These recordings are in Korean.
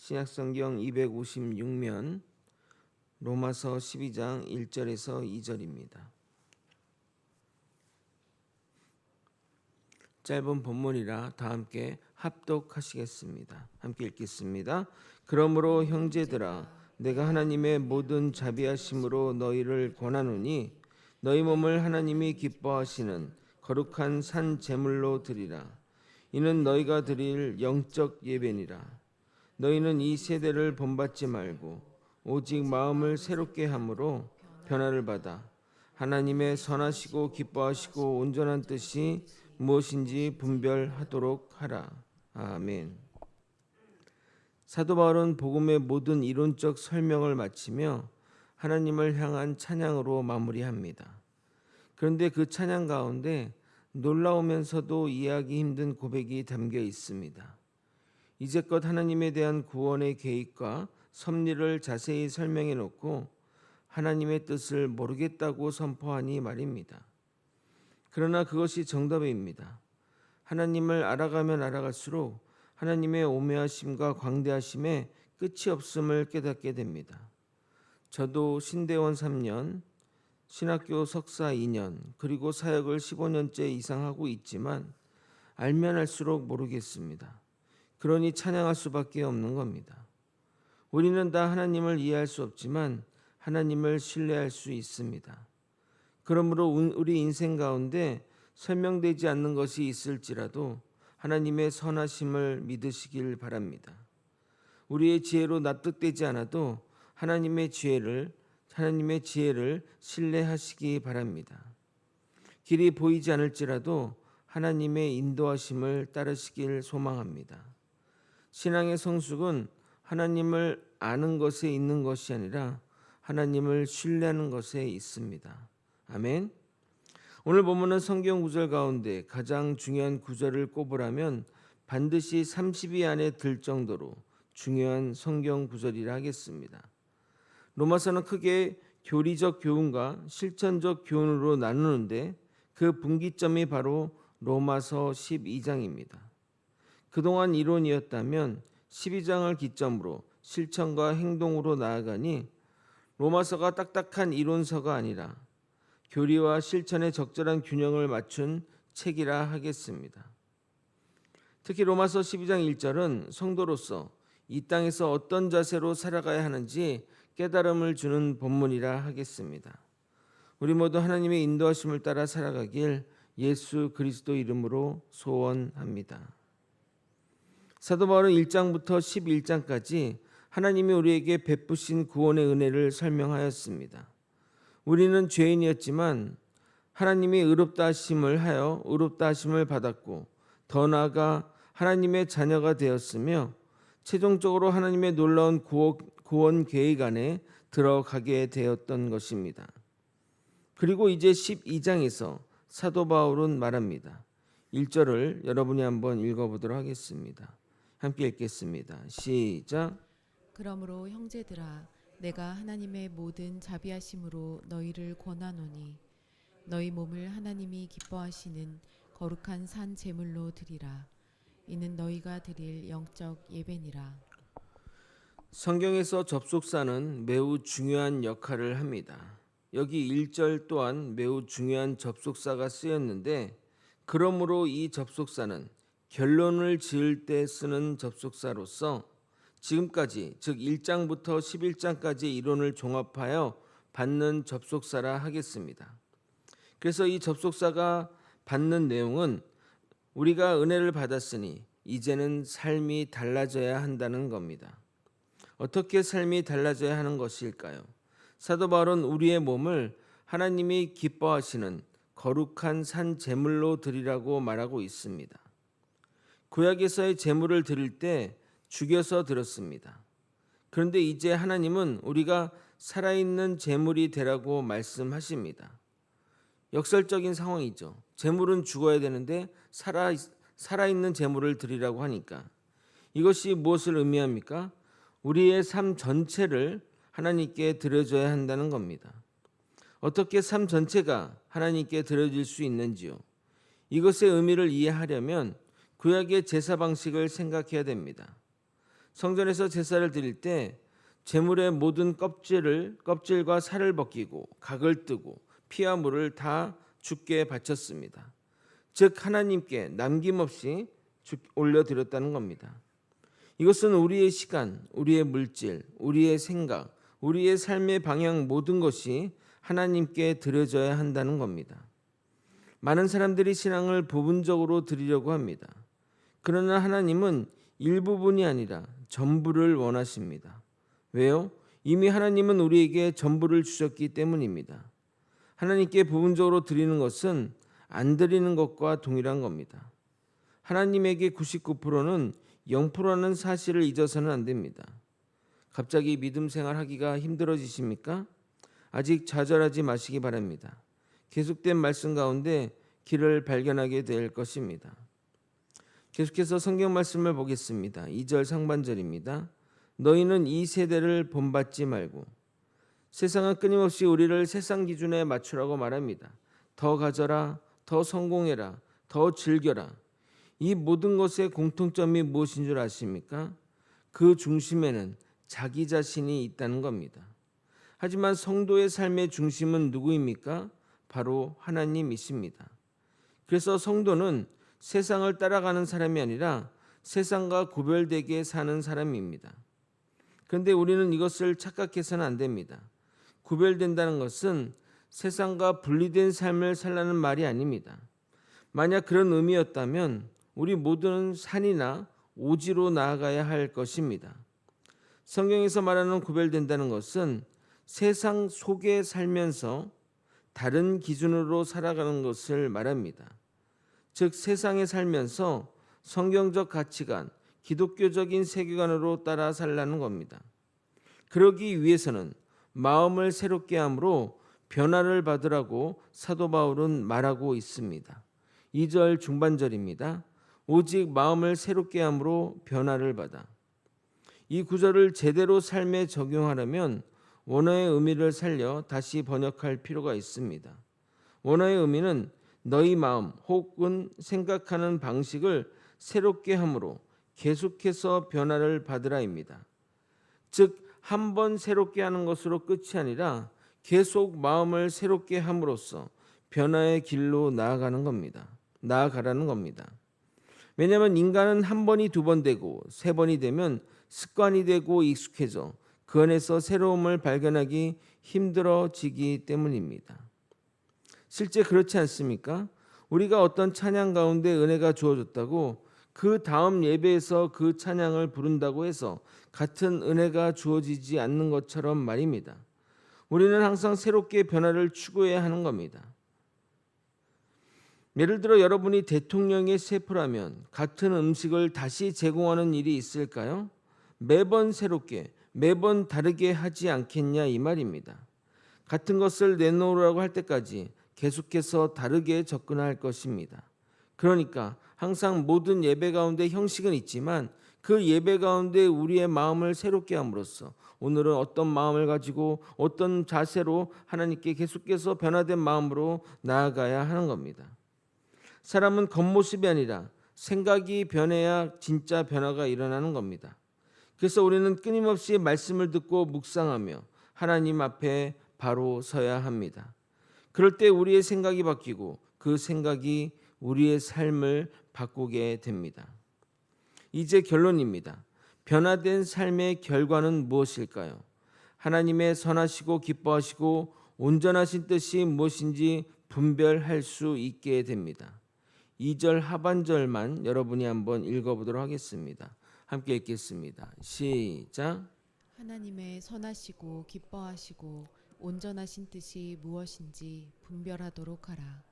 신약성경 256면 로마서 12장 1절에서 2절입니다. 짧은 본문이라 다 함께 합독하시겠습니다. 함께 읽겠습니다. 그러므로 형제들아 내가 하나님의 모든 자비하심으로 너희를 권하노니 너희 몸을 하나님이 기뻐하시는 거룩한 산 제물로 드리라. 이는 너희가 드릴 영적 예배니라. 너희는 이 세대를 본받지 말고 오직 마음을 새롭게 함으로 변화를 받아 하나님의 선하시고 기뻐하시고 온전한 뜻이 무엇인지 분별하도록 하라. 아멘. 사도 바울은 복음의 모든 이론적 설명을 마치며 하나님을 향한 찬양으로 마무리합니다. 그런데 그 찬양 가운데 놀라우면서도 이해하기 힘든 고백이 담겨 있습니다. 이제껏 하나님에 대한 구원의 계획과 섭리를 자세히 설명해 놓고 하나님의 뜻을 모르겠다고 선포하니 말입니다. 그러나 그것이 정답입니다. 하나님을 알아가면 알아갈수록 하나님의 오묘하심과 광대하심에 끝이 없음을 깨닫게 됩니다. 저도 신대원 3년, 신학교 석사 2년, 그리고 사역을 15년째 이상 하고 있지만 알면 알수록 모르겠습니다. 그러니 찬양할 수밖에 없는 겁니다. 우리는 다 하나님을 이해할 수 없지만 하나님을 신뢰할 수 있습니다. 그러므로 우리 인생 가운데 설명되지 않는 것이 있을지라도 하나님의 선하심을 믿으시길 바랍니다. 우리의 지혜로 납득되지 않아도 하나님의 지혜를 신뢰하시기 바랍니다. 길이 보이지 않을지라도 하나님의 인도하심을 따르시길 소망합니다. 신앙의 성숙은 하나님을 아는 것에 있는 것이 아니라 하나님을 신뢰하는 것에 있습니다. 아멘. 오늘 본문은 성경 구절 가운데 가장 중요한 구절을 꼽으라면 반드시 30위 안에 들 정도로 중요한 성경 구절이라 하겠습니다. 로마서는 크게 교리적 교훈과 실천적 교훈으로 나누는데 그 분기점이 바로 로마서 12장입니다. 그동안 이론이었다면 12장을 기점으로 실천과 행동으로 나아가니 로마서가 딱딱한 이론서가 아니라 교리와 실천의 적절한 균형을 맞춘 책이라 하겠습니다. 특히 로마서 12장 1절은 성도로서 이 땅에서 어떤 자세로 살아가야 하는지 깨달음을 주는 본문이라 하겠습니다. 우리 모두 하나님의 인도하심을 따라 살아가길 예수 그리스도 이름으로 소원합니다. 사도 바울은 1장부터 11장까지 하나님이 우리에게 베푸신 구원의 은혜를 설명하였습니다. 우리는 죄인이었지만 하나님이 의롭다 하심을 하여 의롭다 하심을 받았고 더 나아가 하나님의 자녀가 되었으며 최종적으로 하나님의 놀라운 구원 계획 안에 들어가게 되었던 것입니다. 그리고 이제 12장에서 사도 바울은 말합니다. 1절을 여러분이 한번 읽어보도록 하겠습니다. 함께 읽겠습니다. 시작. 그러므로 형제들아 내가 하나님의 모든 자비하심으로 너희를 권하노니 너희 몸을 하나님이 기뻐하시는 거룩한 산 제물로 드리라. 이는 너희가 드릴 영적 예배니라. 성경에서 접속사는 매우 중요한 역할을 합니다. 여기 1절 또한 매우 중요한 접속사가 쓰였는데 그러므로 이 접속사는 결론을 지을 때 쓰는 접속사로서 지금까지 즉 1장부터 11장까지 이론을 종합하여 받는 접속사라 하겠습니다. 그래서 이 접속사가 받는 내용은 우리가 은혜를 받았으니 이제는 삶이 달라져야 한다는 겁니다. 어떻게 삶이 달라져야 하는 것일까요? 사도 바울은 우리의 몸을 하나님이 기뻐하시는 거룩한 산 제물로 드리라고 말하고 있습니다. 구약에서의 제물을 드릴 때 죽여서 드렸습니다. 그런데 이제 하나님은 우리가 살아있는 제물이 되라고 말씀하십니다. 역설적인 상황이죠. 제물은 죽어야 되는데 살아있는 제물을 드리라고 하니까 이것이 무엇을 의미합니까? 우리의 삶 전체를 하나님께 드려줘야 한다는 겁니다. 어떻게 삶 전체가 하나님께 드려질 수 있는지요? 이것의 의미를 이해하려면 구약의 제사 방식을 생각해야 됩니다. 성전에서 제사를 드릴 때 제물의 모든 껍질과 살을 벗기고 각을 뜨고 피와 물을 다 주께 바쳤습니다. 즉 하나님께 남김없이 올려드렸다는 겁니다. 이것은 우리의 시간, 우리의 물질, 우리의 생각, 우리의 삶의 방향 모든 것이 하나님께 드려져야 한다는 겁니다. 많은 사람들이 신앙을 부분적으로 드리려고 합니다. 그러나 하나님은 일부분이 아니라 전부를 원하십니다. 왜요? 이미 하나님은 우리에게 전부를 주셨기 때문입니다. 하나님께 부분적으로 드리는 것은 안 드리는 것과 동일한 겁니다. 하나님에게 99%는 0%라는 사실을 잊어서는 안 됩니다. 갑자기 믿음 생활 하기가 힘들어지십니까? 아직 좌절하지 마시기 바랍니다. 계속된 말씀 가운데 길을 발견하게 될 것입니다. 계속해서 성경 말씀을 보겠습니다. 2절 상반절입니다. 너희는 이 세대를 본받지 말고. 세상은 끊임없이 우리를 세상 기준에 맞추라고 말합니다. 더 가져라, 더 성공해라, 더 즐겨라. 이 모든 것의 공통점이 무엇인 줄 아십니까? 그 중심에는 자기 자신이 있다는 겁니다. 하지만 성도의 삶의 중심은 누구입니까? 바로 하나님이십니다. 그래서 성도는 세상을 따라가는 사람이 아니라 세상과 구별되게 사는 사람입니다. 그런데 우리는 이것을 착각해서는 안 됩니다. 구별된다는 것은 세상과 분리된 삶을 살라는 말이 아닙니다. 만약 그런 의미였다면 우리 모두는 산이나 오지로 나아가야 할 것입니다. 성경에서 말하는 구별된다는 것은 세상 속에 살면서 다른 기준으로 살아가는 것을 말합니다. 즉 세상에 살면서 성경적 가치관, 기독교적인 세계관으로 따라 살라는 겁니다. 그러기 위해서는 마음을 새롭게 함으로 변화를 받으라고 사도 바울은 말하고 있습니다. 2절 중반절입니다. 오직 마음을 새롭게 함으로 변화를 받아. 이 구절을 제대로 삶에 적용하려면 원어의 의미를 살려 다시 번역할 필요가 있습니다. 원어의 의미는 너희 마음 혹은 생각하는 방식을 새롭게 함으로 계속해서 변화를 받으라입니다. 즉 한 번 새롭게 하는 것으로 끝이 아니라 계속 마음을 새롭게 함으로써 변화의 길로 나아가라는 겁니다. 왜냐하면 인간은 한 번이 두 번 되고 세 번이 되면 습관이 되고 익숙해져 그 안에서 새로움을 발견하기 힘들어지기 때문입니다. 실제 그렇지 않습니까? 우리가 어떤 찬양 가운데 은혜가 주어졌다고 그 다음 예배에서 그 찬양을 부른다고 해서 같은 은혜가 주어지지 않는 것처럼 말입니다. 우리는 항상 새롭게 변화를 추구해야 하는 겁니다. 예를 들어 여러분이 대통령의 셰프라면 같은 음식을 다시 제공하는 일이 있을까요? 매번 새롭게, 매번 다르게 하지 않겠냐 이 말입니다. 같은 것을 내놓으라고 할 때까지 계속해서 다르게 접근할 것입니다. 그러니까 항상 모든 예배 가운데 형식은 있지만 그 예배 가운데 우리의 마음을 새롭게 함으로써 오늘은 어떤 마음을 가지고 어떤 자세로 하나님께 계속해서 변화된 마음으로 나아가야 하는 겁니다. 사람은 겉모습이 아니라 생각이 변해야 진짜 변화가 일어나는 겁니다. 그래서 우리는 끊임없이 말씀을 듣고 묵상하며 하나님 앞에 바로 서야 합니다. 그럴 때 우리의 생각이 바뀌고 그 생각이 우리의 삶을 바꾸게 됩니다. 이제 결론입니다. 변화된 삶의 결과는 무엇일까요? 하나님의 선하시고 기뻐하시고 온전하신 뜻이 무엇인지 분별할 수 있게 됩니다. 2절 하반절만 여러분이 한번 읽어보도록 하겠습니다. 함께 읽겠습니다. 시작. 하나님의 선하시고 기뻐하시고 온전하신 뜻이 무엇인지 분별하도록 하라.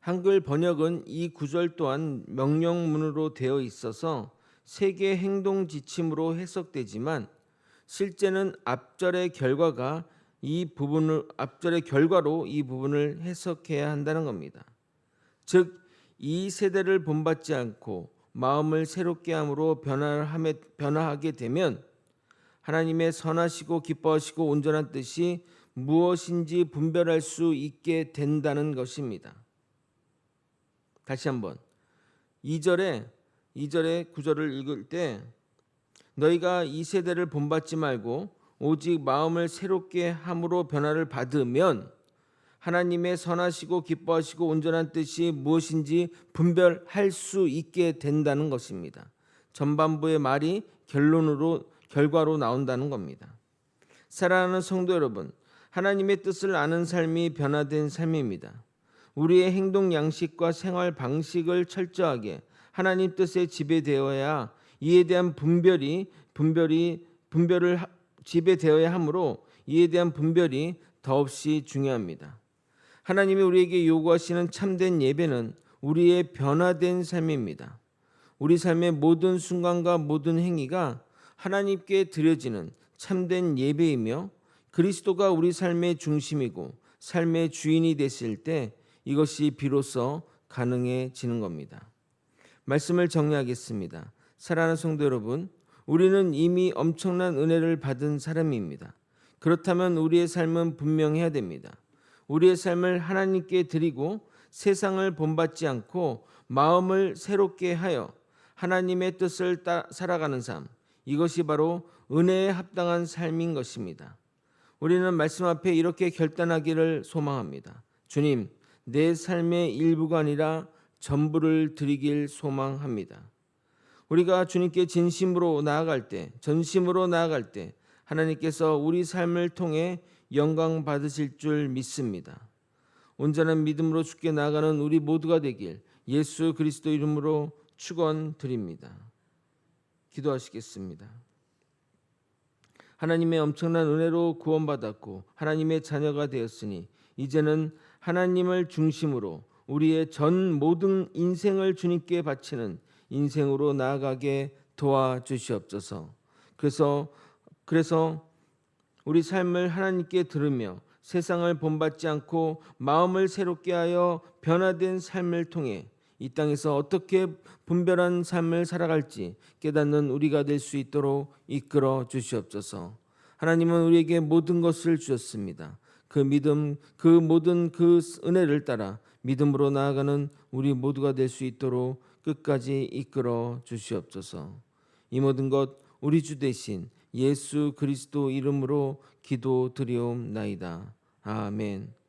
한글 번역은 이 구절 또한 명령문으로 되어 있어서 세계 행동 지침으로 해석되지만 실제는 앞절의 결과로 이 부분을 해석해야 한다는 겁니다. 즉 이 세대를 본받지 않고 마음을 새롭게 함으로 변화하게 되면 하나님의 선하시고 기뻐하시고 온전한 뜻이 무엇인지 분별할 수 있게 된다는 것입니다. 다시 한번 2절의 구절을 읽을 때 너희가 이 세대를 본받지 말고 오직 마음을 새롭게 함으로 변화를 받으면 하나님의 선하시고 기뻐하시고 온전한 뜻이 무엇인지 분별할 수 있게 된다는 것입니다. 전반부의 말이 결과로 나온다는 겁니다. 사랑하는 성도 여러분, 하나님의 뜻을 아는 삶이 변화된 삶입니다. 우리의 행동 양식과 생활 방식을 철저하게 하나님 뜻에 지배되어야 이에 대한 분별을 지배되어야 하므로 이에 대한 분별이 더없이 중요합니다. 하나님이 우리에게 요구하시는 참된 예배는 우리의 변화된 삶입니다. 우리 삶의 모든 순간과 모든 행위가 하나님께 드려지는 참된 예배이며 그리스도가 우리 삶의 중심이고 삶의 주인이 됐을 때 이것이 비로소 가능해지는 겁니다. 말씀을 정리하겠습니다. 사랑하는 성도 여러분, 우리는 이미 엄청난 은혜를 받은 사람입니다. 그렇다면 우리의 삶은 분명해야 됩니다. 우리의 삶을 하나님께 드리고 세상을 본받지 않고 마음을 새롭게 하여 하나님의 뜻을 살아가는 삶, 이것이 바로 은혜에 합당한 삶인 것입니다. 우리는 말씀 앞에 이렇게 결단하기를 소망합니다. 주님, 내 삶의 일부가 아니라 전부를 드리길 소망합니다. 우리가 주님께 전심으로 나아갈 때 하나님께서 우리 삶을 통해 영광 받으실 줄 믿습니다. 온전한 믿음으로 주께 나아가는 우리 모두가 되길 예수 그리스도 이름으로 축원드립니다. 기도하시겠습니다. 하나님의 엄청난 은혜로 구원받았고 하나님의 자녀가 되었으니 이제는 하나님을 중심으로 우리의 전 모든 인생을 주님께 바치는 인생으로 나아가게 도와주시옵소서. 그래서 우리 삶을 하나님께 들으며 세상을 본받지 않고 마음을 새롭게 하여 변화된 삶을 통해 이 땅에서 어떻게 분별한 삶을 살아갈지 깨닫는 우리가 될 수 있도록 이끌어 주시옵소서. 하나님은 우리에게 모든 것을 주셨습니다. 그 믿음, 그 모든 그 은혜를 따라 믿음으로 나아가는 우리 모두가 될 수 있도록 끝까지 이끌어 주시옵소서. 이 모든 것 우리 주 대신 예수 그리스도 이름으로 기도드리옵나이다. 아멘.